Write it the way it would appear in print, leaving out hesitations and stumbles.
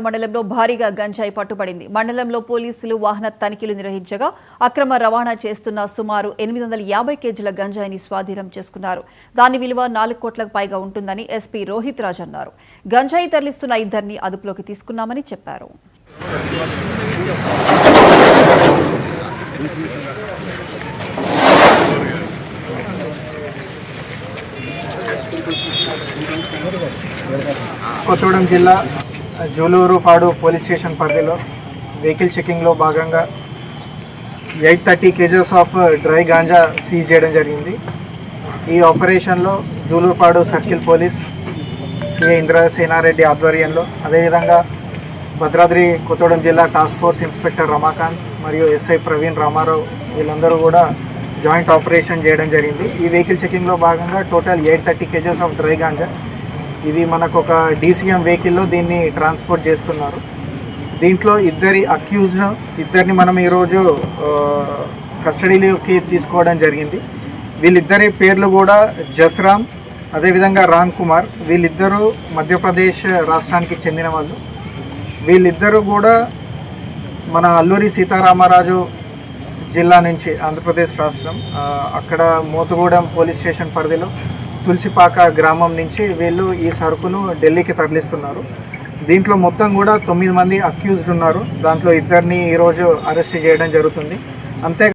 మండలంలో భారీగా గంజాయి పట్టుబడింది. మండలంలో పోలీసులు వాహన తనిఖీలు నిర్వహించగా అక్రమ రవాణా చేస్తున్న సుమారు 850 కేజీల గంజాయిని స్వాధీనం చేసుకున్నారు. దాని విలువ 4 కోట్లకు పైగా ఉంటుందని ఎస్పీ రోహిత్ రాజ్ అన్నారు. గంజాయి తరలిస్తున్న ఇద్దరిని అదుపులోకి తీసుకున్నామని చెప్పారు. కొత్తగూడెం జిల్లా జూలూరుపాడు పోలీస్ స్టేషన్ పరిధిలో వెహికల్ చెకింగ్లో భాగంగా 830 kgs of dry ganja seize చేయడం జరిగింది. ఈ ఆపరేషన్లో Julurupadu circle police CI Indrasena Reddy ఆధ్వర్యంలో, అదేవిధంగా భద్రాద్రి కొత్తగూడెం జిల్లా టాస్క్ ఫోర్స్ ఇన్స్పెక్టర్ రమాకాంత్ మరియు ఎస్ఐ ప్రవీణ్ రామారావు వీళ్ళందరూ కూడా జాయింట్ ఆపరేషన్ చేయడం జరిగింది. ఈ వెహికల్ చెకింగ్లో భాగంగా total 830 kgs of dry ganja, ఇది మనకు ఒక DCM వెహికల్లో దీన్ని ట్రాన్స్పోర్ట్ చేస్తున్నారు. దీంట్లో ఇద్దరిని మనం ఈరోజు కస్టడీలోకి తీసుకోవడం జరిగింది. వీళ్ళిద్దరి పేర్లు కూడా జస్రామ్, అదేవిధంగా రామ్ కుమార్. వీళ్ళిద్దరూ మధ్యప్రదేశ్ రాష్ట్రానికి చెందిన వాళ్ళు. వీళ్ళిద్దరూ కూడా మన అల్లూరి సీతారామరాజు జిల్లా నుంచి, ఆంధ్రప్రదేశ్ రాష్ట్రం, అక్కడ మోతుగూడెం పోలీస్ స్టేషన్ పరిధిలో తులసిపాక గ్రామం నుంచి వీళ్ళు ఈ సరుకును ఢిల్లీకి తరలిస్తున్నారు. దీంట్లో మొత్తం కూడా 9 మంది అక్యూజ్డ్ ఉన్నారు. దాంట్లో ఇద్దరిని ఈరోజు అరెస్ట్ చేయడం జరుగుతుంది. అంతే